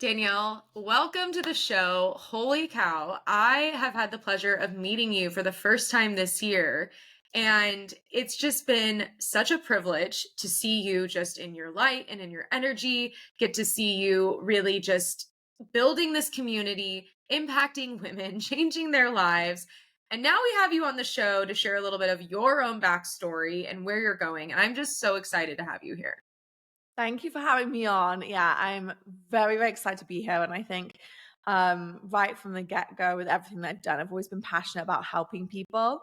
Danielle, welcome to the show. Holy cow. I have had the pleasure of meeting you for the first time this year. And it's just been such a privilege to see you just in your light and in your energy, get to see you really just building this community, impacting women, changing their lives. And now we have you on the show to share a little bit of your own backstory and where you're going. And I'm just so excited to have you here. Thank you for having me on. Yeah, I'm very, very excited to be here. And I think right from the get-go with everything that I've done, I've always been passionate about helping people.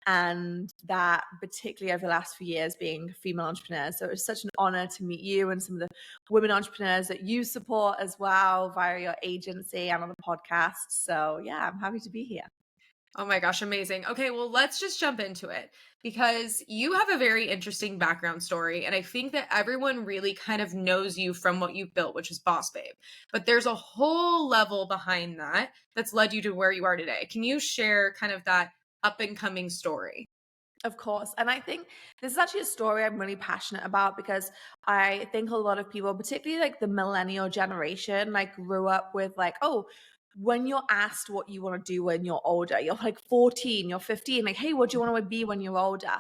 And that particularly over the last few years being a female entrepreneur. So it's such an honor to meet you and some of the women entrepreneurs that you support as well via your agency and on the podcast. So yeah, I'm happy to be here. Oh my gosh, amazing. Okay, well, let's just jump into it because you have a very interesting background story. And I think that everyone really kind of knows you from what you've built, which is Bossbabe. But there's a whole level behind that that's led you to where you are today. Can you share kind of that up and coming story? Of course. And I think this is actually a story I'm really passionate about because I think a lot of people, particularly like the millennial generation, like grew up with like, oh, when you're asked what you want to do when you're older, you're like 14, you're 15, like, hey, what do you want to be when you're older?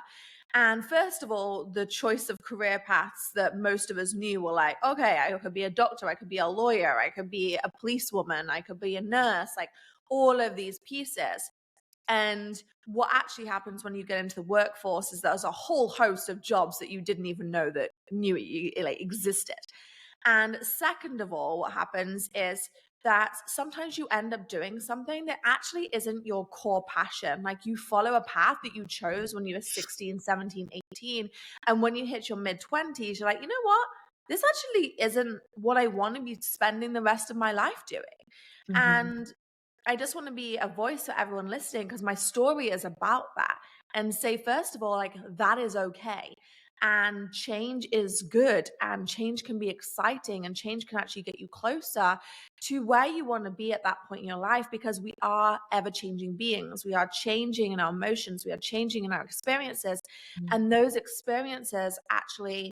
And first of all, the choice of career paths that most of us knew were like, okay, I could be a doctor, I could be a lawyer, I could be a policewoman, I could be a nurse, like all of these pieces. And what actually happens when you get into the workforce is there's a whole host of jobs that you didn't even know that like existed. And second of all, what happens is that sometimes you end up doing something that actually isn't your core passion. Like you follow a path that you chose when you were 16, 17, 18. And when you hit your mid 20s, you're like, you know what? This actually isn't what I want to be spending the rest of my life doing. Mhm. And I just want to be a voice for everyone listening because my story is about that and say, first of all, like that is okay. And change is good and change can be exciting and change can actually get you closer to where you want to be at that point in your life because we are ever changing beings. We are changing in our emotions. We are changing in our experiences. And those experiences actually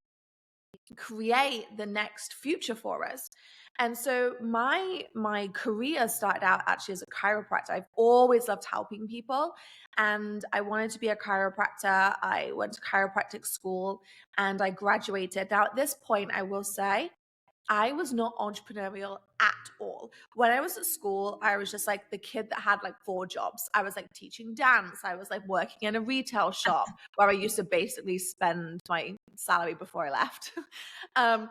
create the next future for us. And so my career started out actually as a chiropractor. I've always loved helping people and I wanted to be a chiropractor. I went to chiropractic school and I graduated. Now at this point I will say I was not entrepreneurial at all. When I was at school, I was just like the kid that had like 4 jobs. I was like teaching dance. I was like working in a retail shop where I used to basically spend my salary before I left. um,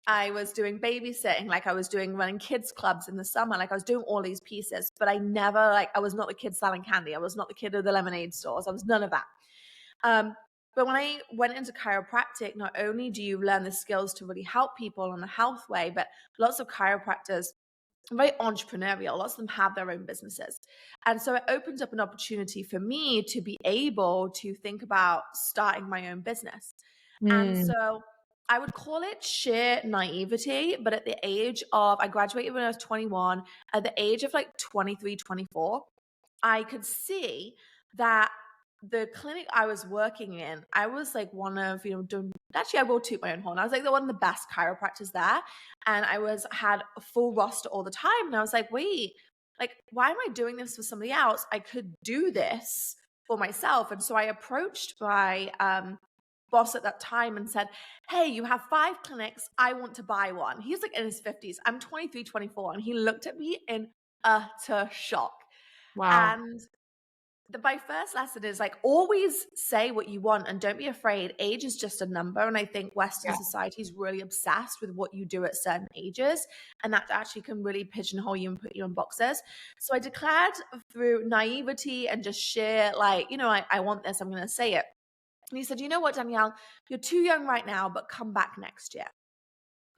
I was doing babysitting, like I was doing running kids clubs in the summer, like I was doing all these pieces, but I never I was not the kid selling candy. I was not the kid of the lemonade stores. I was none of that. Um, but when I went into chiropractic, not only do you learn the skills to really help people in a health way, but lots of chiropractors are very entrepreneurial. Lots of them have their own businesses. And so it opened up an opportunity for me to be able to think about starting my own business. And Mm. so I would call it sheer naivety, but at the age of, I graduated when I was 21, at the age of like 23, 24, I could see that the clinic I was working in, I was like one of, actually I will toot my own horn. I was like the one of the best chiropractors there. And had a full roster all the time. And I was like, wait, like, why am I doing this for somebody else? I could do this for myself. And so I approached my boss at that time and said, hey, you have 5 clinics. I want to buy one. He's like in his 50s. I'm 23, 24. And he looked at me in utter shock. Wow. And my first lesson is like always say what you want and don't be afraid. Age is just a number. And I think Western Yeah. society is really obsessed with what you do at certain ages. And that actually can really pigeonhole you and put you in boxes. So I declared through naivety and just sheer, like, I want this, I'm going to say it. And he said, you know what, Danielle, you're too young right now, but come back next year.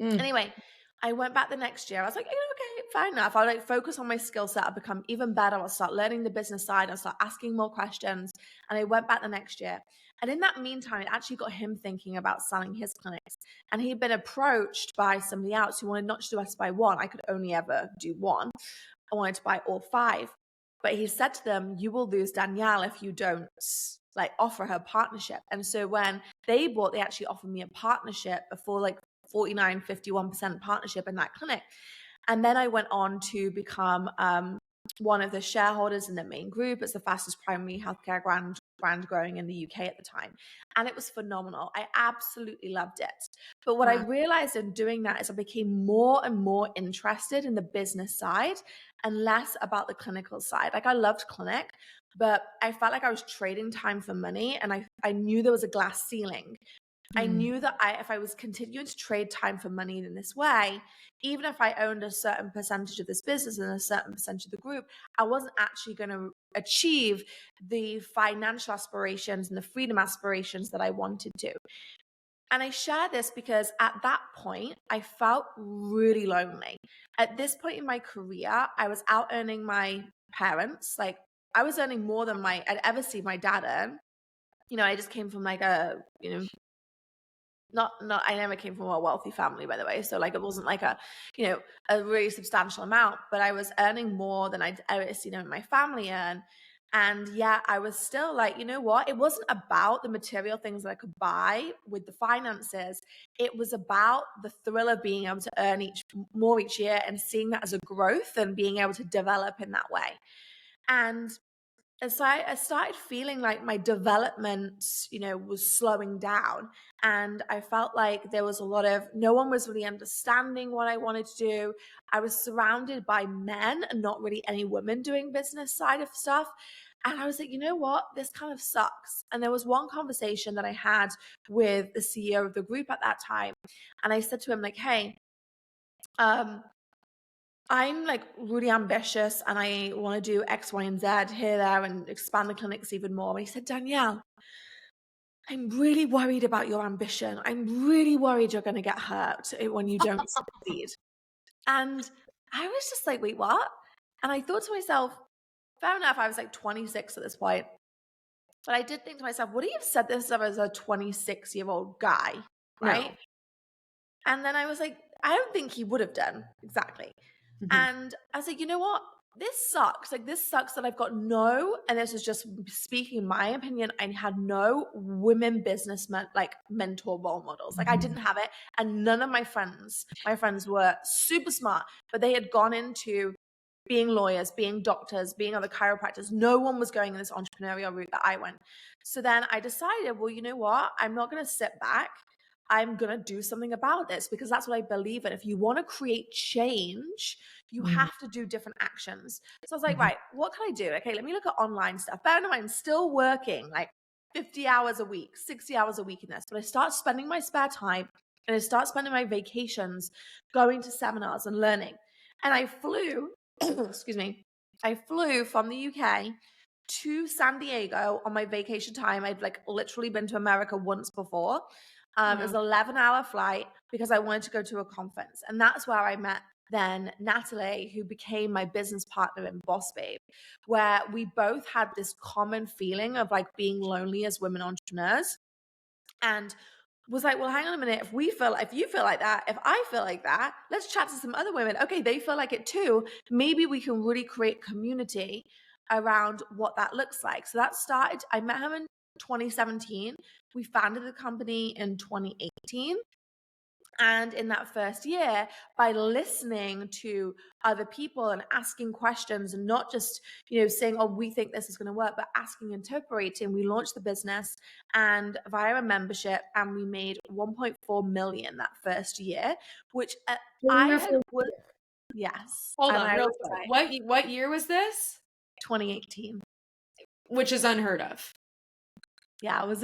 Mm. Anyway, I went back the next year. I was like, okay, fine enough. I'll like focus on my skill set. I'll become even better. I'll start learning the business side. I'll start asking more questions. And I went back the next year. And in that meantime, it actually got him thinking about selling his clinics. And he'd been approached by somebody else who wanted not just to buy one. I could only ever do one. I wanted to buy all 5. But he said to them, you will lose Danielle if you don't like offer her partnership. And so when they bought, they actually offered me a partnership for like 49, 51% partnership in that clinic. And then I went on to become one of the shareholders in the main group. It's the fastest primary healthcare brand growing in the UK at the time. And it was phenomenal. I absolutely loved it. But what I Wow. realized in doing that is I became more and more interested in the business side and less about the clinical side. Like I loved clinic, but I felt like I was trading time for money, and I knew there was a glass ceiling. I Mm. knew that if I was continuing to trade time for money in this way, even if I owned a certain percentage of this business and a certain percentage of the group, I wasn't actually going to achieve the financial aspirations and the freedom aspirations that I wanted to. And I share this because at that point, I felt really lonely. At this point in my career, I was out earning my parents. Like I was earning more than I'd ever seen my dad earn. I just came from like a, not I never came from a wealthy family, by the way. So like it wasn't like a really substantial amount, but I was earning more than I'd ever seen in my family earn. And yeah, I was still like, you know what? It wasn't about the material things that I could buy with the finances. It was about the thrill of being able to earn more each year and seeing that as a growth and being able to develop in that way. And so I started feeling like my development, was slowing down. And I felt like there was no one was really understanding what I wanted to do. I was surrounded by men and not really any women doing business side of stuff. And I was like, you know what? This kind of sucks. And there was one conversation that I had with the CEO of the group at that time. And I said to him, like, hey, I'm like really ambitious and I want to do X, Y, and Z here, there, and expand the clinics even more. And he said, Danielle, I'm really worried about your ambition. I'm really worried you're going to get hurt when you don't succeed. And I was just like, wait, what? And I thought to myself, fair enough, I was like 26 at this point. But I did think to myself, would he have said this as a 26-year-old guy? Right. No. And then I was like, I don't think he would have done exactly. Mhm. And I was like, you know what? This sucks. Like, this sucks that I've got and this is just speaking my opinion, I had no women businessmen, like mentor role models. Like, I didn't have it. And none of my friends were super smart, but they had gone into being lawyers, being doctors, being other chiropractors. No one was going in this entrepreneurial route that I went. So then I decided, well, you know what? I'm not going to sit back. I'm going to do something about this because that's what I believe in. If you want to create change, you Mhm. have to do different actions. So I was like, Mhm. right, what can I do? Okay, let me look at online stuff. Bear in mind, I'm still working like 50 hours a week, 60 hours a week in this, but I start spending my spare time and I start spending my vacations going to seminars and learning. And I flew, excuse me, I flew from the UK to San Diego on my vacation time. I'd like literally been to America once before. It was Wow. an 11-hour flight because I wanted to go to a conference. And that's where I met then Natalie, who became my business partner in Bossbabe, where we both had this common feeling of like being lonely as women entrepreneurs. And was like, well, hang on a minute. If you feel like that, if I feel like that, let's chat to some other women. Okay, they feel like it too. Maybe we can really create community around what that looks like. So that started, I met him in 2017. We founded the company in 2018. And in that first year, by listening to other people and asking questions and not just, saying, oh, we think this is going to work, but asking, interpreting, we launched the business and via a membership, and we made 1.4 million that first year, which I had, yes. Hold And on, I real was quick. like, What year was this? 2018. Which is unheard of. Yeah, it was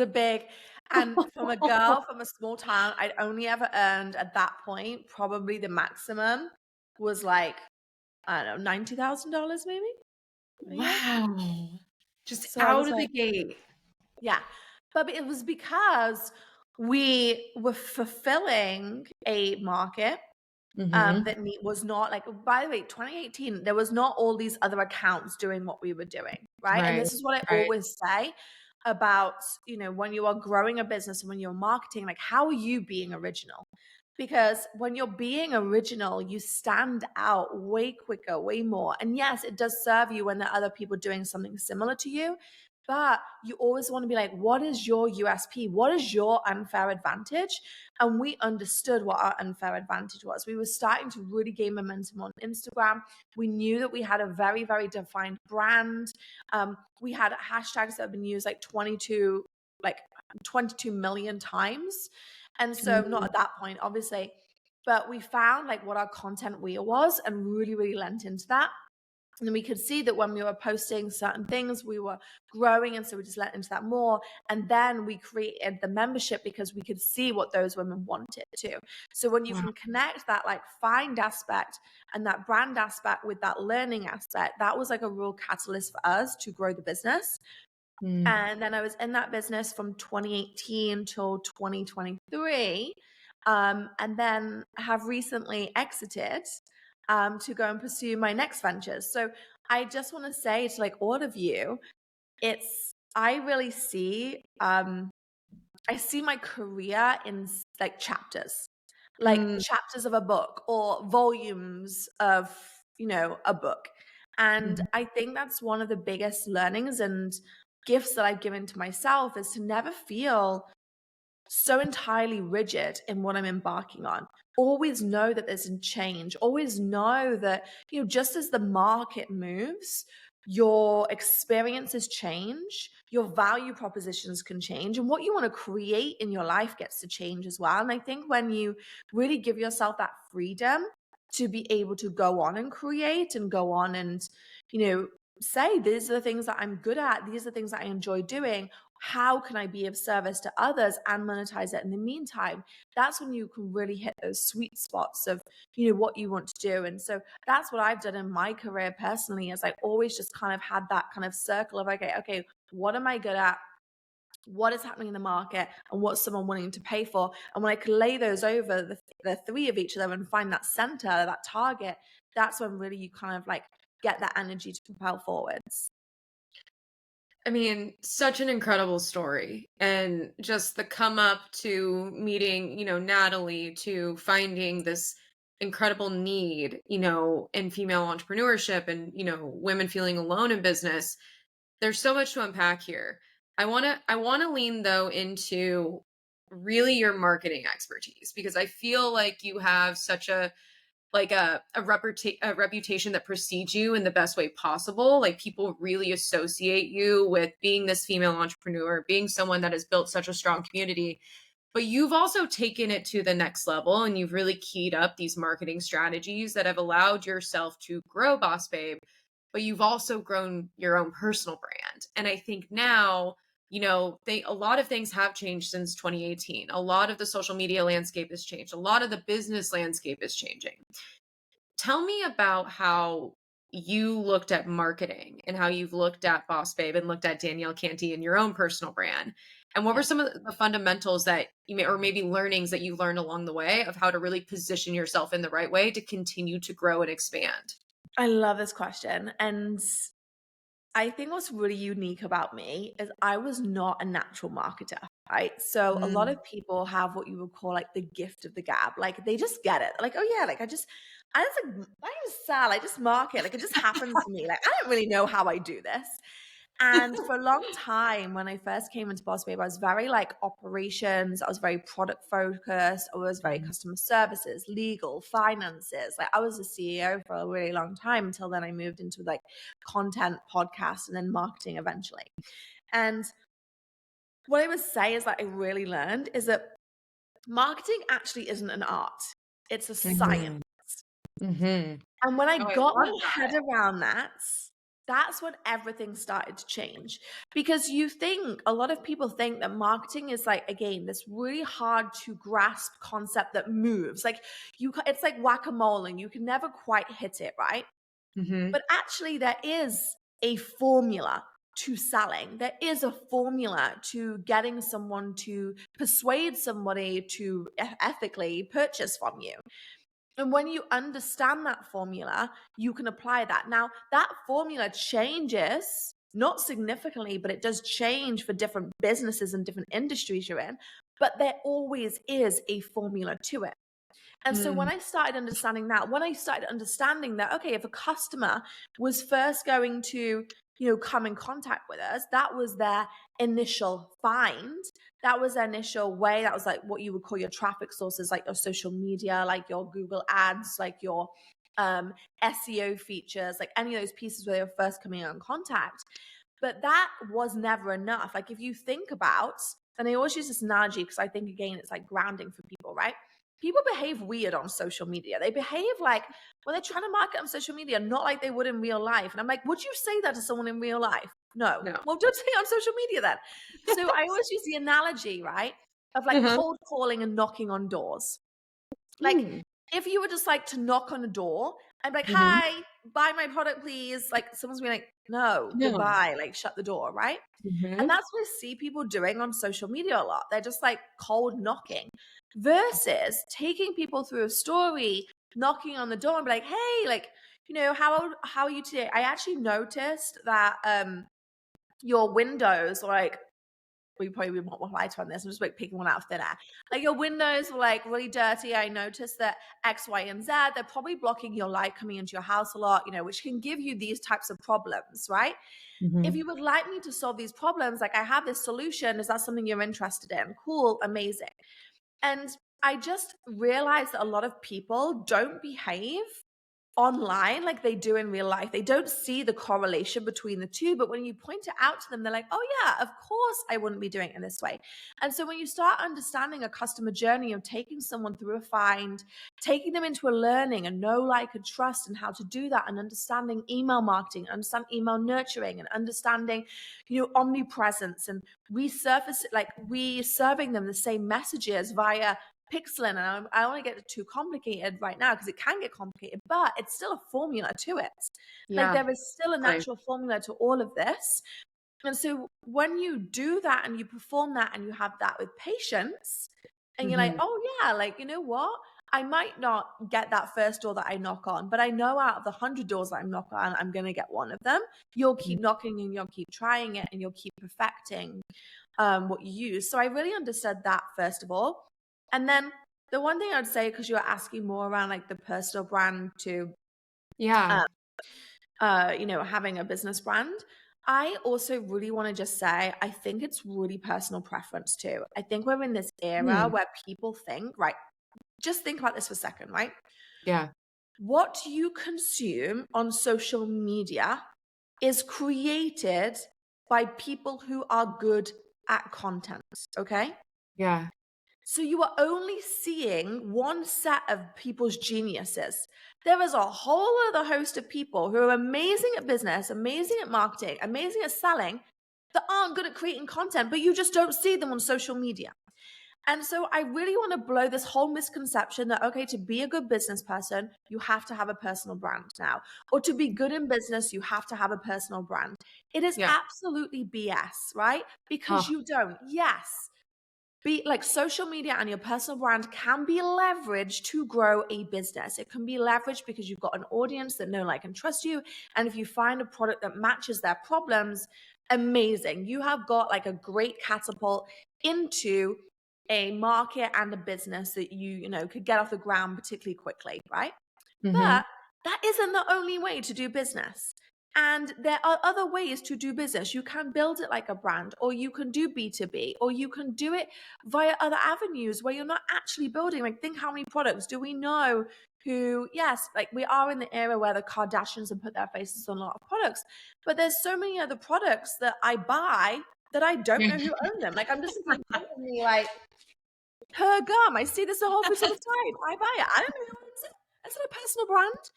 and from a girl from a small town, I'd only ever earned at that point, probably the maximum was like, I don't know, $90,000 maybe a year. Wow. Just So I out was of the like, gate. yeah. But it was because we were fulfilling a market Mhm. that was not like, by the way, 2018, there was not all these other accounts doing what we were doing, right? And Right. this is what I Right. always say about, when you are growing a business and when you're marketing, like, how are you being original? Because when you're being original, you stand out way quicker, way more. And yes, it does serve you when there are other people doing something similar to you. But you always want to be like, what is your USP? What is your unfair advantage? And we understood what our unfair advantage was. We were starting to really gain momentum on Instagram. We knew that we had a very, very defined brand. We had hashtags that have been used like 22 million times. And so not Mm. at that point, obviously, but we found like what our content wheel was and really, really lent into that. And we could see that when we were posting certain things, we were growing. And so we just let into that more. And then we created the membership because we could see what those women wanted to. So when you Wow. can connect that like find aspect and that brand aspect with that learning aspect, that was like a real catalyst for us to grow the business. Mm. And then I was in that business from 2018 till 2023. And then have recently exited to go and pursue my next ventures. So I just want to say to like all of you, I really see, I see my career in like Mm. chapters of a book or volumes of, a book. And Mhm. I think that's one of the biggest learnings and gifts that I've given to myself is to never feel so entirely rigid in what I'm embarking on. Always know that there's a change. Always know that, just as the market moves, your experiences change, your value propositions can change, and what you want to create in your life gets to change as well. And I think when you really give yourself that freedom to be able to go on and create and go on and, say, these are the things that I'm good at, these are the things that I enjoy doing, how can I be of service to others and monetize it in the meantime? That's when you can really hit those sweet spots of, what you want to do. And so that's what I've done in my career personally, is I always just kind of had that kind of circle of, okay, what am I good at? What is happening in the market and what's someone willing to pay for? And when I could lay those over the three of each of them and find that center, that target, that's when really you kind of like get that energy to propel forwards. I mean, such an incredible story. And just the come up to meeting, Natalie, to finding this incredible need, in female entrepreneurship and, women feeling alone in business. There's so much to unpack here. I want to lean though into really your marketing expertise because I feel like you have such a reputation that precedes you in the best way possible. Like people really associate you with being this female entrepreneur, being someone that has built such a strong community. But you've also taken it to the next level and you've really keyed up these marketing strategies that have allowed yourself to grow Boss Babe, but you've also grown your own personal brand. And I think now, a lot of things have changed since 2018. A lot of the social media landscape has changed. A lot of the business landscape is changing. Tell me about how you looked at marketing and how you've looked at Boss Babe and looked at Danielle Canty and your own personal brand. And what were Yeah. some of the fundamentals that you may, or maybe learnings that you learned along the way of how to really position yourself in the right way to continue to grow and expand? I love this question. And I think what's really unique about me is I was not a natural marketer, right? So a lot Mm. of people have what you would call like the gift of the gab. Like they just get it. Like, oh yeah, like I just like I just sell, I just market. Like it just happens to me. Like I don't really know how I do this. And for a long time, when I first came into Boss Babe, I was very like operations, I was very product focused, I was very Mhm. customer services, legal, finances. Like I was a CEO for a really long time until then I moved into like content, podcast, and then marketing eventually. And what I would say is that I really learned is that marketing actually isn't an art, it's a science. Mhm. Mhm. And when I Oh, I got my love head that. around that, that's when everything started to change. Because a lot of people think that marketing is like, again, this really hard to grasp concept that moves. Like it's like whack-a-mole and you can never quite hit it, right? Mhm. But actually there is a formula to selling. There is a formula to getting someone to persuade somebody to ethically purchase from you. And when you understand that formula, you can apply that. Now, that formula changes, not significantly, but it does change for different businesses and different industries you're in. But there always is a formula to it. And so when Mm. I started understanding that, when I started understanding that, okay, if a customer was first going to come in contact with us, that was their initial find. That was their initial way. That was like what you would call your traffic sources, like your social media, like your Google ads, like your SEO features, like any of those pieces where you're first coming in contact. But that was never enough. Like if you think about, and I always use this analogy because I think, again, it's like grounding for people, right? People behave weird on social media. They behave like when they're trying to market on social media, not like they would in real life. And I'm like, would you say that to someone in real life? No. No. Well, don't say it on social media then. So I always use the analogy, right, of like Uh-huh. cold calling and knocking on doors. Like Mm. if you were just like to knock on a door and be like, Mhm. hi, buy my product, please. Like someone's being like, no, No. goodbye, like shut the door, right? And Mhm. that's what I see people doing on social media a lot. They're just like cold knocking versus taking people through a story, knocking on the door and be like, hey, like, how are you today? I actually noticed that your windows, like, we probably won't reply to on this. I'm just like picking one out of thin air. Like your windows were like really dirty. I noticed that X, Y, and Z. They're probably blocking your light coming into your house a lot, which can give you these types of problems, right? If Mhm. you would like me to solve these problems, like I have this solution. Is that something you're interested in? Cool, amazing. And I just realized that a lot of people don't behave online like they do in real life. They don't see the correlation between the two, but when you point it out to them, they're like, oh yeah, of course I wouldn't be doing it in this way. And so when you start understanding a customer journey of taking someone through a find, taking them into a learning and know, like, and trust and how to do that, and understanding email marketing, understand email nurturing, and understanding omnipresence, and resurfacing them the same messages via pixeling. And I don't want to get too complicated right now because it can get complicated, but it's still a formula to it. Like Yeah. there is still a Right. natural formula to all of this. And so when you do that and you perform that and you have that with patience, and you're like, Mhm. oh yeah, like, you know what? I might not get that first door that I knock on, but I know out of the 100 doors that I'm knocking on, I'm going to get one of them. You'll keep knocking and you'll keep trying it and you'll keep perfecting what you use. So I really understood that, first of all. And then the one thing I'd say, because you're asking more around like the personal brand to, Yeah. having a business brand, I also really want to just say, I think it's really personal preference too. I think we're in this era Mm. where people think, right, just think about this for a second, right? Yeah. What you consume on social media is created by people who are good at content, okay? Yeah. So you are only seeing one set of people's geniuses. There is a whole other host of people who are amazing at business, amazing at marketing, amazing at selling, that aren't good at creating content, but you just don't see them on social media. And so I really want to blow this whole misconception that, okay, to be a good business person, you have to have a personal brand now. Or to be good in business, you have to have a personal brand. It is Yeah. absolutely BS, right? Because Oh. you don't. Yes, be like social media and your personal brand can be leveraged to grow a business. It can be leveraged because you've got an audience that know, like, and trust you. And if you find a product that matches their problems, amazing. You have got like a great catapult into a market and a business that could get off the ground particularly quickly, right? Mhm. But that isn't the only way to do business. And there are other ways to do business. You can build it like a brand, or you can do B2B, or you can do it via other avenues where you're not actually building. Like, think how many products do we know who, yes, like we are in the era where the Kardashians have put their faces on a lot of products, but there's so many other products that I buy that I don't Yeah. know who own them. Like, I'm just thinking blatantly, like, her gum. I see this at Whole Foods all the time. I buy it. I don't know who owns it. It's not a personal brand.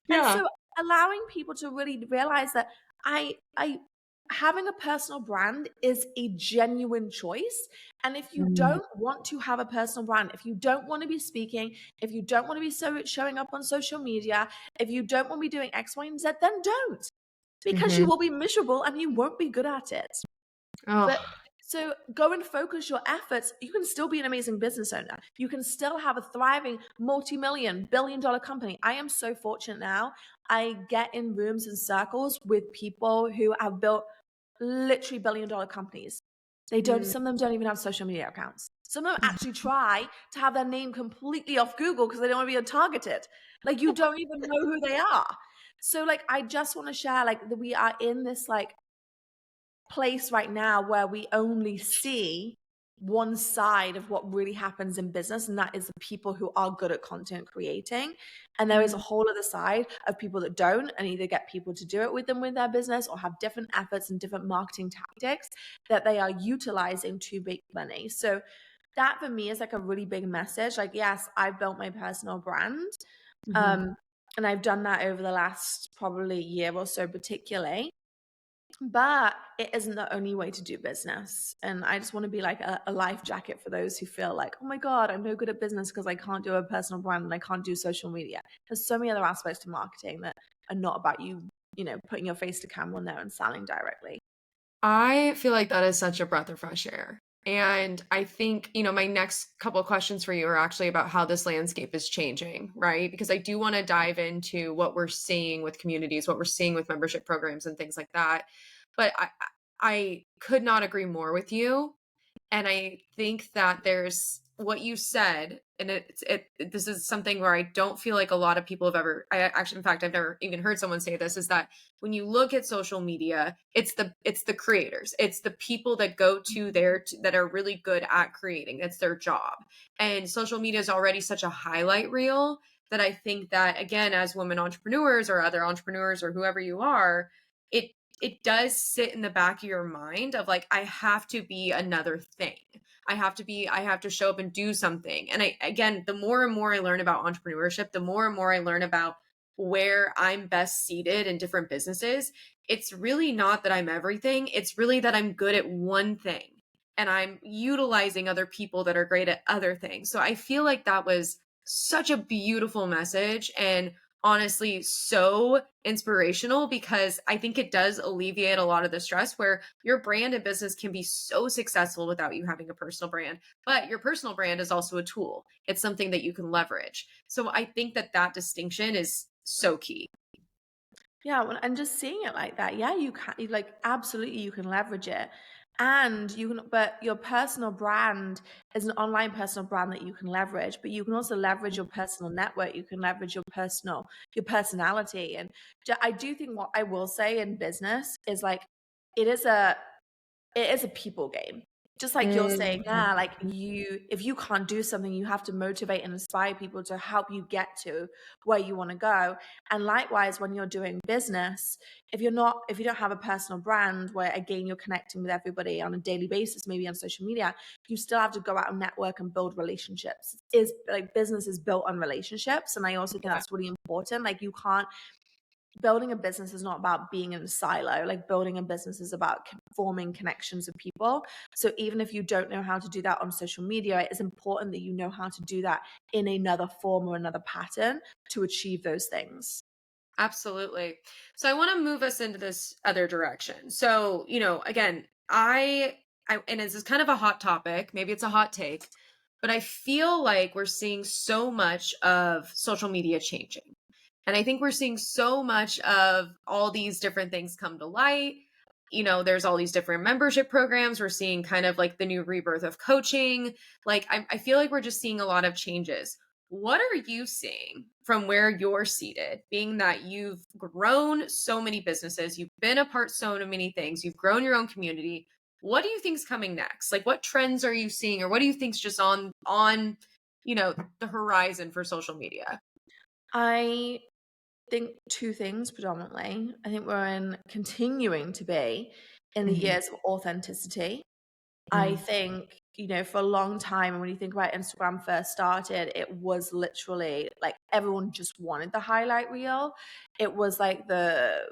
And Yeah. so allowing people to really realize that I having a personal brand is a genuine choice. And if you Mm. don't want to have a personal brand, if you don't want to be speaking, if you don't want to be showing up on social media, if you don't want to be doing X, Y, and Z, then don't. Because you Mhm. will be miserable and you won't be good at it. But Oh. so go and focus your efforts. You can still be an amazing business owner. You can still have a thriving multi-million, billion-dollar company. I am so fortunate now. I get in rooms and circles with people who have built literally billion-dollar companies. Mm. Some of them don't even have social media accounts. Some of them actually try to have their name completely off Google because they don't want to be targeted. Like, you don't even know who they are. So like I just want to share like that we are in this like place right now where we only see one side of what really happens in business, and that is the people who are good at content creating. And there is a Mm. whole other side of people that don't, and either get people to do it with them with their business or have different efforts and different marketing tactics that they are utilizing to make money. So that for me is like a really big message. Like, yes, I've built my personal brand. Mhm. Um, and I've done that over the last probably year or so, particularly. But it isn't the only way to do business. And I just want to be like a life jacket for those who feel like, oh my God, I'm no good at business because I can't do a personal brand and I can't do social media. There's so many other aspects to marketing that are not about you, putting your face to camera on there and selling directly. I feel like that is such a breath of fresh air. And I think, my next couple of questions for you are actually about how this landscape is changing, right? Because I do want to dive into what we're seeing with communities, what we're seeing with membership programs and things like that. But I could not agree more with you. And I think that there's what you said, and this is something where I don't feel like a lot of people have ever, I actually, in fact, I've never even heard someone say this, is that when you look at social media, it's the creators, it's the people that go to there that are really good at creating. It's their job. And social media is already such a highlight reel that I think that, again, as women entrepreneurs or other entrepreneurs or whoever you are, it it does sit in the back of your mind of like, I have to be another thing. I have to show up and do something. And again, the more and more I learn about entrepreneurship, the more and more I learn about where I'm best seated in different businesses. It's really not that I'm everything. It's really that I'm good at one thing and I'm utilizing other people that are great at other things. So I feel like that was such a beautiful message. And honestly so inspirational because I think it does alleviate a lot of the stress where your brand and business can be so successful without you having a personal brand. But your personal brand is also a tool, it's something that you can leverage. So I think that that distinction is so key. Yeah, well, and just seeing it like that, yeah, like absolutely you can leverage it. And but your personal brand is an online personal brand that you can leverage, but you can also leverage your personal network. You can leverage your personality. And I do think what I will say in business is like, it is a, it is a people game. Just like you're saying, Mhm. yeah, like if you can't do something, you have to motivate and inspire people to help you get to where you want to go. And likewise, when you're doing business, if you don't have a personal brand where again you're connecting with everybody on a daily basis, maybe on social media, you still have to go out and network and build relationships. Is like business is built on relationships. And I also think Yeah, that's really important. Like you can't building a business is not about being in a silo. Like building a business is about forming connections with people. So even if you don't know how to do that on social media, it is important that you know how to do that in another form or another pattern to achieve those things. absolutely. So I want to move us into this other direction. So, again, I and this is kind of a hot topic, maybe it's a hot take, but I feel like we're seeing so much of social media changing. And I think we're seeing so much of all these different things come to light. There's all these different membership programs. We're seeing kind of like the new rebirth of coaching. Like, I feel like we're just seeing a lot of changes. What are you seeing from where you're seated, being that you've grown so many businesses, you've been a part so many things, you've grown your own community. What do you think's coming next? Like what trends are you seeing or what do you think's just on the horizon for social media? I think two things predominantly. I think we're in continuing to be in the Mhm. years of authenticity. I Mm. think, for a long time, and when you think about Instagram first started, it was literally like everyone just wanted the highlight reel. It was like the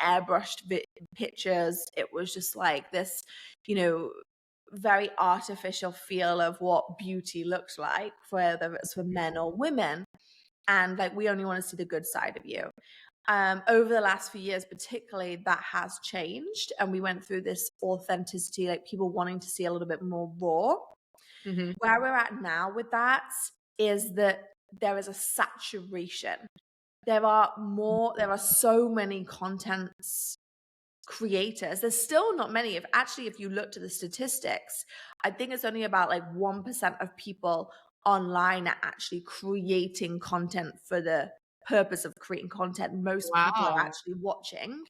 airbrushed pictures. It was just like this, you know, very artificial feel of what beauty looks like, whether it's for men or women. And like, we only want to see the good side of you. Over the last few years, particularly, that has changed. And we went through this authenticity, like people wanting to see a little bit more raw. Mhm. Where we're at now with that is that there is a saturation. There are so many contents creators. There's still not many. If you look to the statistics, I think it's only about like 1% of people online are actually creating content for the purpose of creating content most people are Wow. actually watching.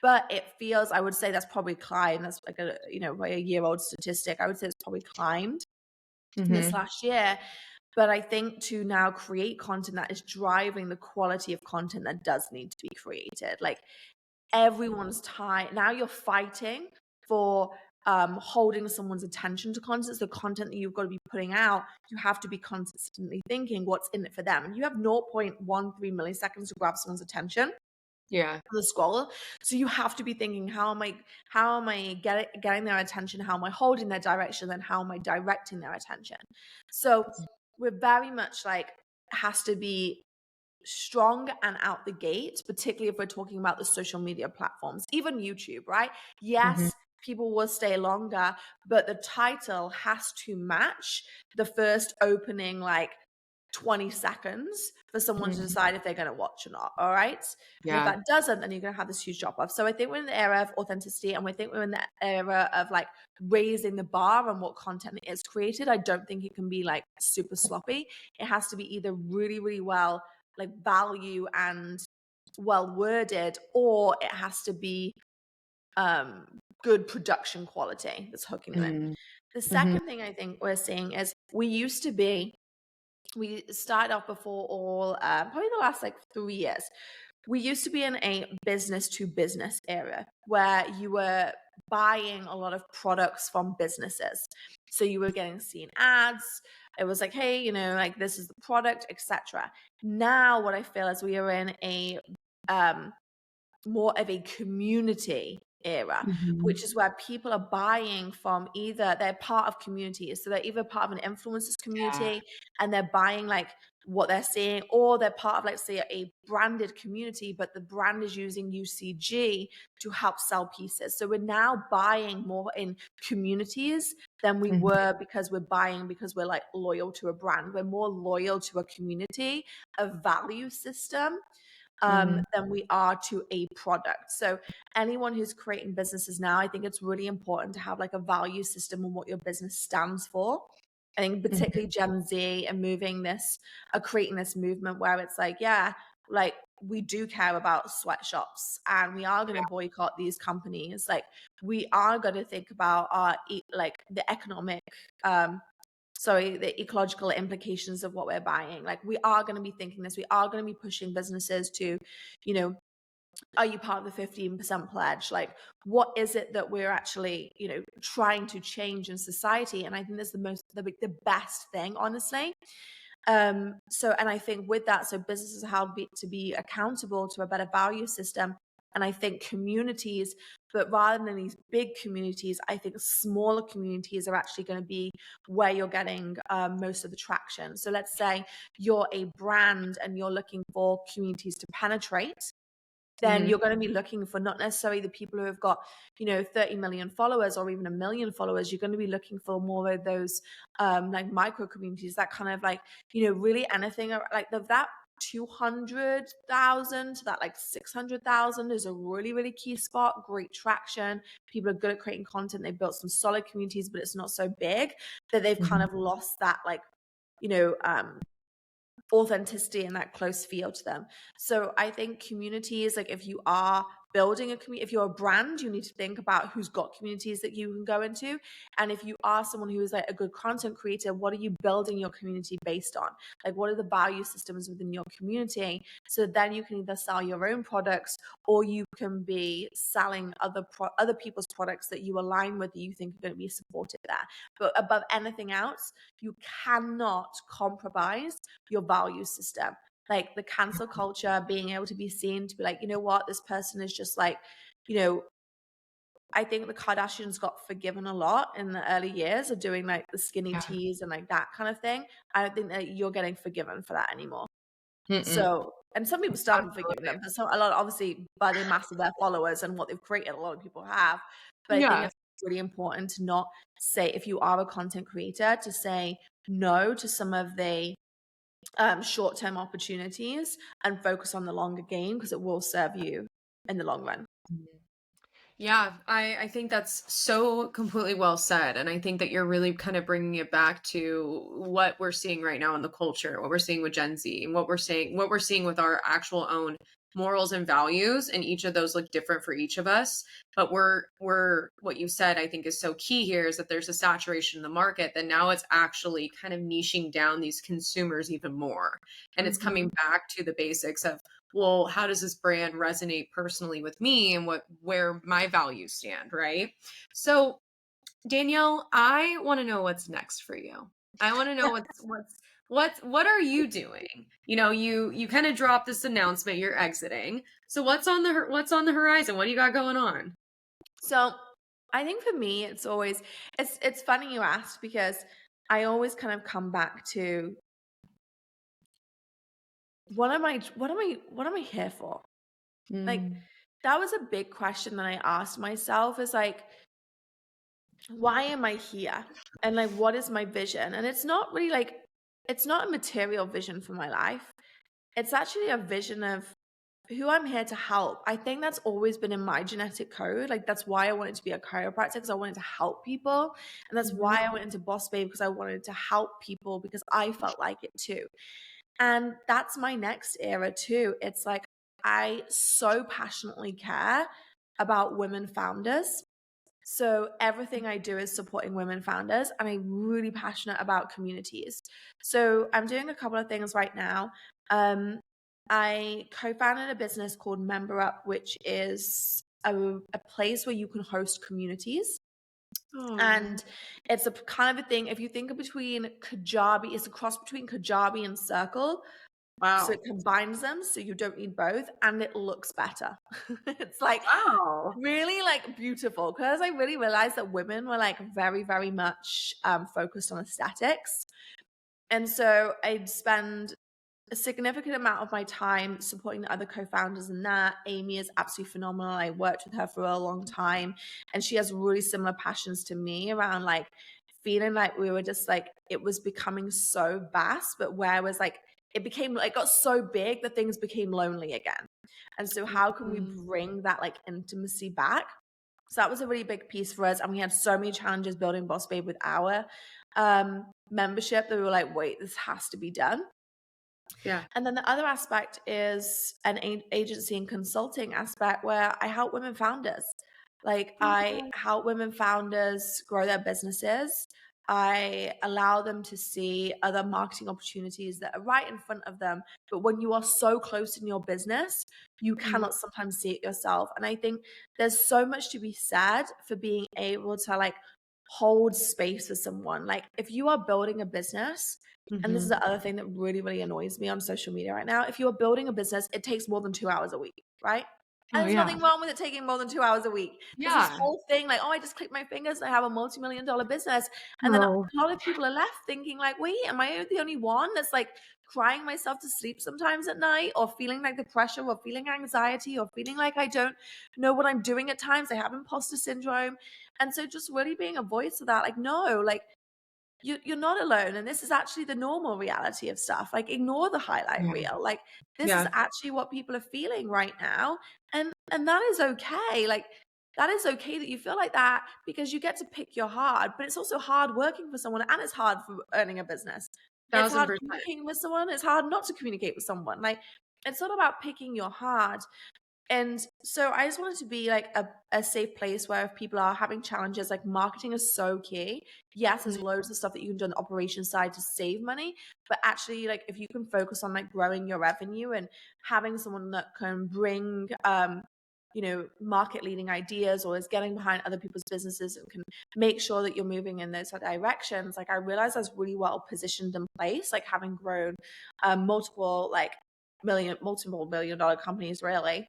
But it feels, I would say that's probably climbed. That's like a, like a year-old statistic. I would say it's probably climbed in this Mhm. last year. But I think to now create content that is driving the quality of content that does need to be created. Like everyone's time now you're fighting for holding someone's attention to content. So the content that you've got to be putting out, you have to be consistently thinking what's in it for them. And you have 0.13 milliseconds to grab someone's attention Yeah. the scroll. So you have to be thinking, how am I getting their attention? How am I holding their direction? Then how am I directing their attention? So we're very much like has to be strong and out the gate, particularly if we're talking about the social media platforms, even YouTube, right? Mhm. Yes, people will stay longer, but the title has to match the first opening like 20 seconds for someone to Mhm. decide if they're going to watch or not. All right. And if Yeah. that doesn't, then you're going to have this huge drop off. So I think we're in the era of authenticity, and we think we're in the era of like raising the bar on what content is created. I don't think it can be like super sloppy. It has to be either really, really well, like value and well worded, or it has to be good production quality that's hooking them in. Mm. The Mhm. second thing I think we're seeing is we started off before all probably the last like 3 years. We used to be in a business to business era where you were buying a lot of products from businesses. So you were getting seen ads. It was like, hey, like this is the product, etc. Now what I feel is we are in a um more of a community era, Mhm. which is where people are buying from, either they're part of communities. So they're either part of an influencers Yeah. community and they're buying like what they're seeing, or they're part of, like, say, a branded community, but the brand is using UCG to help sell pieces. So we're now buying more in communities than we Mhm. were because we're buying because we're like loyal to a brand. We're more loyal to a community, a value system, Mhm. than we are to a product. So anyone who's creating businesses now, I think it's really important to have like a value system on what your business stands for. I think Mhm. particularly Gen Z and creating this movement where it's like, yeah, like we do care about sweatshops and we are going to boycott these companies. Like we are going to think about like the economic, the ecological implications of what we're buying. Like we are going to be thinking this. We are going to be pushing businesses to, you know, are you part of the 15% pledge? Like, what is it that we're actually, trying to change in society? And I think that's the best thing, honestly. And I think with that, so businesses to be accountable to a better value system. And I think communities, but rather than these big communities, I think smaller communities are actually going to be where you're getting most of the traction. So let's say you're a brand and you're looking for communities to penetrate, then Mhm. you're going to be looking for not necessarily the people who have got, 30 million followers or even 1 million followers. You're going to be looking for more of those like micro communities, that kind of like, really anything like that 200,000 to that like 600,000 is a really, really key spot. Great traction. People are good at creating content. They built some solid communities, but it's not so big that they've kind Mhm. of lost that like, you know, authenticity and that close feel to them. So I think communities, like if you are building a community, if you're a brand, you need to think about who's got communities that you can go into. And if you are someone who is like a good content creator, what are you building your community based on? Like what are the value systems within your community? So then you can either sell your own products, or you can be selling other people's products that you align with, that you think are going to be supported there. But above anything else, you cannot compromise your value system. Like the cancel culture, being able to be seen to be like, you know what, this person is just like, you know, I think the Kardashians got forgiven a lot in the early years of doing like the skinny Yeah. teas and like that kind of thing. I don't think that you're getting forgiven for that anymore. Mm-mm. So, and some people still haven't forgiven Absolutely. them, but a lot, obviously, by the mass of their followers and what they've created, a lot of people have. But I think Yeah. it's really important to not say, if you are a content creator, to say no to some of the short-term opportunities and focus on the longer game, because it will serve you in the long run. Mhm. Yeah, I think that's so completely well said. And I think that you're really kind of bringing it back to what we're seeing right now in the culture, what we're seeing with Gen Z, and what we're seeing with our actual own morals and values. And each of those look different for each of us. But what you said, I think is so key here is that there's a saturation in the market that now it's actually kind of niching down these consumers even more. And it's Hmm. coming back to the basics of, well, how does this brand resonate personally with me and where my values stand, right? So, Danielle, I want to know what's next for you. I want to know what are you doing? You kind of dropped this announcement you're exiting. So what's on the horizon? What do you got going on? So I think for me, it's funny you asked because I always kind of come back to what am I here for? Like Mm. that was a big question that I asked myself is like, why am I here? And like, what is my vision? And it's not really like, it's not a material vision for my life. It's actually a vision of who I'm here to help. I think that's always been in my genetic code. Like that's why I wanted to be a chiropractor because I wanted to help people. And that's Mhm. why I went into Bossbabe because I wanted to help people because I felt like it too. And that's my next era too. It's like I so passionately care about women founders. So everything I do is supporting women founders and I'm really passionate about communities. So I'm doing a couple of things right now. Um, I co-founded a business called Member Up, which is a place where you can host communities. Oh, And it's a kind of a thing. If you think of between Kajabi, it's a cross between Kajabi and Circle. So it wow. combines them so you don't need both and it looks better. It's like Wow. really like beautiful because I really realized that women were like very, very much focused on aesthetics. And so I'd spend a significant amount of my time supporting the other co-founders in that. Amy is absolutely phenomenal. I worked with her for a long time and she has really similar passions to me around like feeling like we were just like it was becoming so vast, but where was like it became like got so big that things became lonely again. And so how can we Mm. bring that like intimacy back? So that was a really big piece for us. And we had so many challenges building Boss Babe with our membership that we were like, wait, this has to be done. Yeah. And then the other aspect is an agency and consulting aspect where I help women founders. Like I help women founders grow their businesses. I allow them to see other marketing opportunities that are right in front of them. But when you are so close in your business, you Mhm. cannot sometimes see it yourself. And I think there's so much to be said for being able to like hold space for someone. Like if you are building a business, and this is Mhm. the other thing that really, really annoys me on social media right now. If you're building a business, it takes more than 2 hours a week, right? And Oh, there's yeah. nothing wrong with it taking more than 2 hours a week. There's this Yeah. whole thing like, oh, I just click my fingers and I have a multi-million dollar business. And then a Oh. lot of people are left thinking like, wait, am I the only one that's like crying myself to sleep sometimes at night or feeling like the pressure or feeling anxiety or feeling like I don't know what I'm doing at times. I have imposter syndrome. And so just really being a voice of that, like, no, like you're not alone and this is actually the normal reality of stuff. Like ignore the highlight Yeah. reel. Like this is Yeah. actually what people are feeling right now and that is okay. Like that is okay that you feel like that because you get to pick your hard, but it's also hard working for someone and it's hard for earning a business. It's hard 1,000%. communicating with someone, it's hard not to communicate with someone. Like it's not about picking your hard. And so I just wanted to be like a safe place where if people are having challenges, like marketing is so key. Yes, there's Mhm. loads of stuff that you can do on the operations side to save money, but actually like if you can focus on like growing your revenue and having someone that can bring market leading ideas or is getting behind other people's businesses and can make sure that you're moving in those directions. Like I realized I was really well positioned in place, like having grown multiple multiple million dollar companies really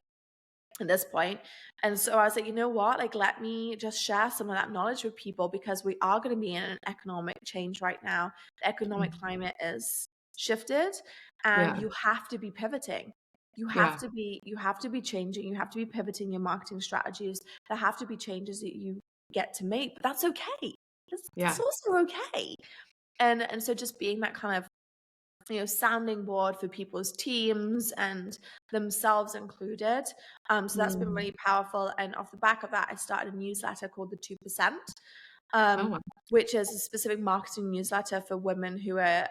at this point. And so I was like, you know what? Like, let me just share some of that knowledge with people because we are going to be in an economic change right now. The economic Mhm. climate is shifted and Yeah. you have to be pivoting. Yeah. You have to be changing. You have to be pivoting your marketing strategies. There have to be changes that you get to make, but that's okay. That's Yeah. also okay. And so just being that kind of sounding board for people's teams and themselves included. So that's been Mm. really powerful. And off the back of that, I started a newsletter called the 2%, Oh, wow. which is a specific marketing newsletter for women who are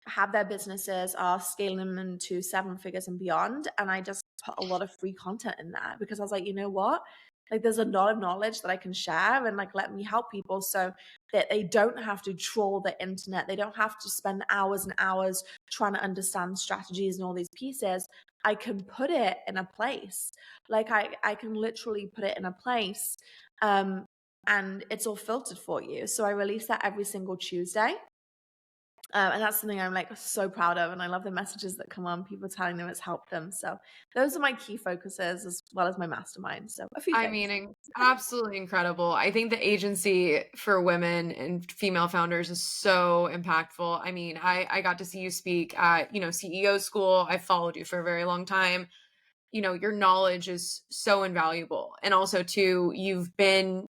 have their businesses, are scaling them into 7 figures and beyond. And I just put a lot of free content in there because I was like, you know what? Like there's a lot of knowledge that I can share and like let me help people so that they don't have to troll the internet. They don't have to spend hours and hours trying to understand strategies and all these pieces. I can put it in a place. Like I can literally put it in a place. And it's all filtered for you. So I release that every single Tuesday. And that's something I'm like so proud of. And I love the messages that come on, people telling them it's helped them. So those are my key focuses as well as my mastermind. So a few I things. mean, absolutely incredible. I think the agency for women and female founders is so impactful. I mean, I got to see you speak at, CEO school. I followed you for a very long time. Your knowledge is so invaluable. And also too, you've been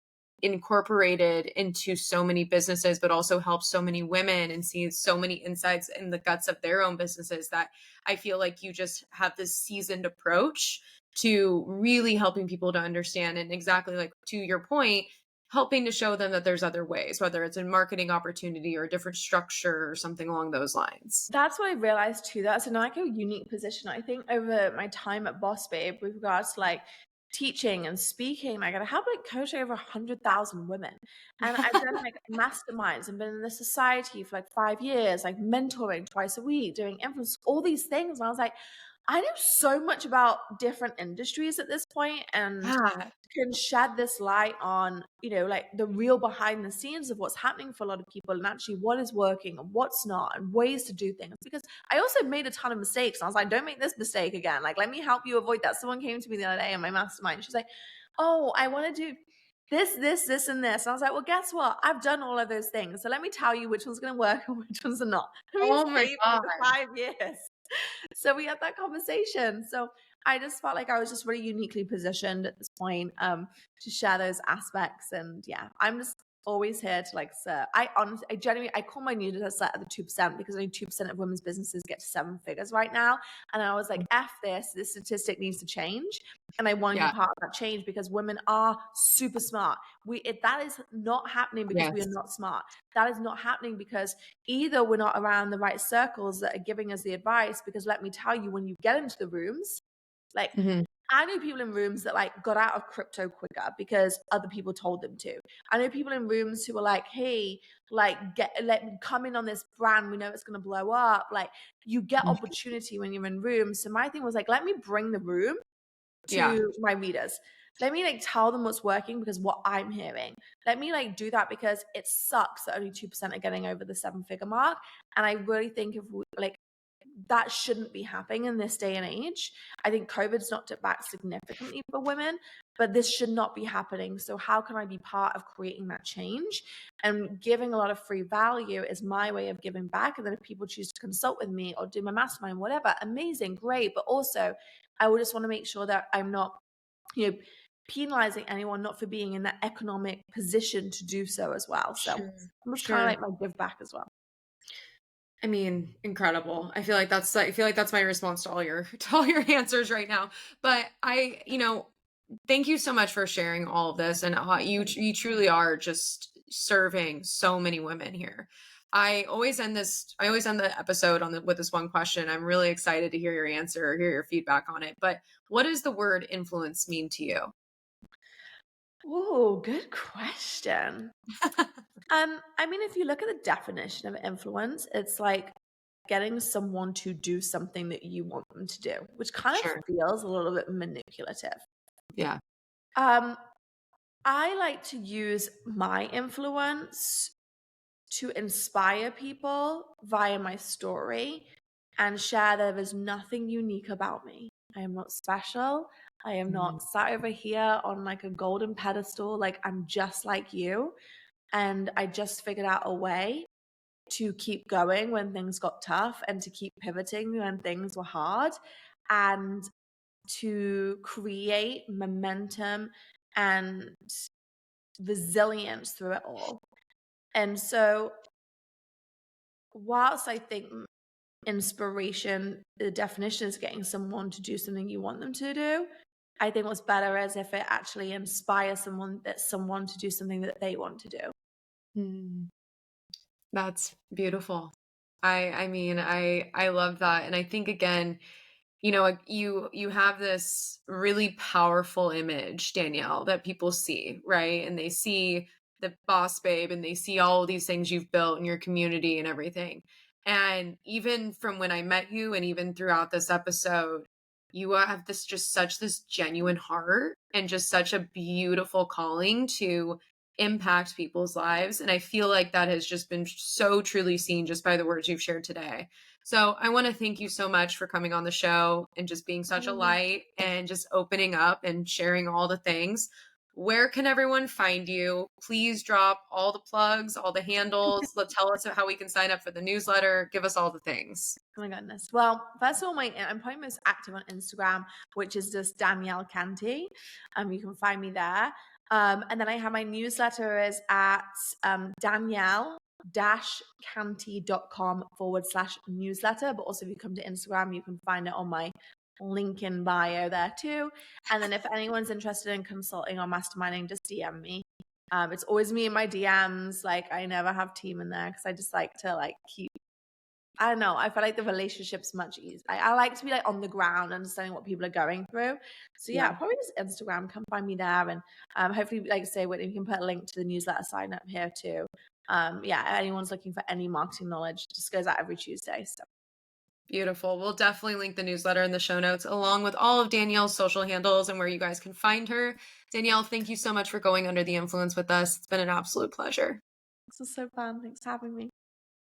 incorporated into so many businesses, but also helped so many women and see so many insights in the guts of their own businesses that I feel like you just have this seasoned approach to really helping people to understand. And exactly like to your point, helping to show them that there's other ways, whether it's a marketing opportunity or a different structure or something along those lines. That's what I realized too. That's like a unique position. I think over my time at Bossbabe with regards to like teaching and speaking, like I have like coached over 100,000 women. And I've done like masterminds and been in the society for like 5 years, like mentoring twice a week, doing influence, all these things. And I was like, I know so much about different industries at this point and Yeah. can shed this light on, like the real behind the scenes of what's happening for a lot of people and actually what is working and what's not and ways to do things. Because I also made a ton of mistakes. And I was like, don't make this mistake again. Like, let me help you avoid that. Someone came to me the other day in my mastermind. She's like, oh, I want to do this, and this. And I was like, well, guess what? I've done all of those things. So let me tell you which one's going to work and which ones are not. Let me Oh my save you God. the 5 years. So we had that conversation. So I just felt like I was just really uniquely positioned at this point to share those aspects. And yeah, I'm just always here to like, I honestly, I genuinely, I call my newsletter the 2% because only 2% of women's businesses get to 7 figures right now. And I was like, F this statistic needs to change. And I want to be Yeah. part of that change because women are super smart. That is not happening because we are Yes. not smart. That is not happening because either we're not around the right circles that are giving us the advice. Because let me tell you, when you get into the rooms, like Mhm. I know people in rooms that like got out of crypto quicker because other people told them to. I know people in rooms who were like, hey, like come in on this brand. We know it's gonna blow up. Like you get Mhm. opportunity when you're in rooms. So my thing was like, let me bring the room Yeah. to my readers. Let me like tell them what's working because what I'm hearing. Let me like do that because it sucks that only 2% are getting over the 7 figure mark. And I really think if we like that shouldn't be happening in this day and age. I think COVID's knocked it back significantly for women, but this should not be happening. So how can I be part of creating that change? And giving a lot of free value is my way of giving back. And then if people choose to consult with me or do my mastermind, whatever, amazing, great. But also I would just want to make sure that I'm not, penalizing anyone not for being in that economic position to do so as well. So Sure. I'm just kind of Sure. like my give back as well. I mean, incredible. I feel like that's my response to all your to all your answers right now. But thank you so much for sharing all of this and you truly are just serving so many women here. I always end the episode with this one question. I'm really excited to hear your answer or hear your feedback on it. But what does the word influence mean to you? Oh, good question. I mean, if you look at the definition of influence, it's like getting someone to do something that you want them to do, which kind of Sure. feels a little bit manipulative. Yeah. Um, I like to use my influence to inspire people via my story and share there is nothing unique about me. I am not special. I am Mhm. not sat over here on like a golden pedestal. Like I'm just like you. And I just figured out a way to keep going when things got tough and to keep pivoting when things were hard and to create momentum and resilience through it all. And so, whilst I think inspiration, the definition is getting someone to do something you want them to do. I think what's better is if it actually inspires someone to do something that they want to do. Mm, that's beautiful. I mean, I love that. And I think again, like, you have this really powerful image, Danielle, that people see, right? And they see the boss babe and they see all of these things you've built in your community and everything. And even from when I met you and even throughout this episode, you have this genuine heart and just such a beautiful calling to impact people's lives. And I feel like that has just been so truly seen just by the words you've shared today. So I want to thank you so much for coming on the show and just being such a Mm. light and just opening up and sharing all the things. Where can everyone find you? Please drop all the plugs, all the handles. Let's tell us how we can sign up for the newsletter. Give us all the things. Oh my goodness. Well, first of all, I'm probably most active on Instagram, which is just Danielle Canty. You can find me there. And then I have my newsletter is at Danielle-canty.com/newsletter. But also if you come to Instagram, you can find it on my link in bio there too. And then if anyone's interested in consulting or masterminding, just DM me. It's always me in my DMs. Like I never have team in there because I just like to keep, I don't know. I feel like the relationship's much easier. I like to be on the ground, understanding what people are going through. So yeah, Yeah. probably just Instagram. Come find me there, and hopefully, like I say, Whitney, you can put a link to the newsletter sign up here too. Yeah, anyone's looking for any marketing knowledge, just goes out every Tuesday. So Beautiful. We'll definitely link the newsletter in the show notes along with all of Danielle's social handles and where you guys can find her. Danielle, thank you so much for going under the influence with us. It's been an absolute pleasure. this was so fun. Thanks for having me.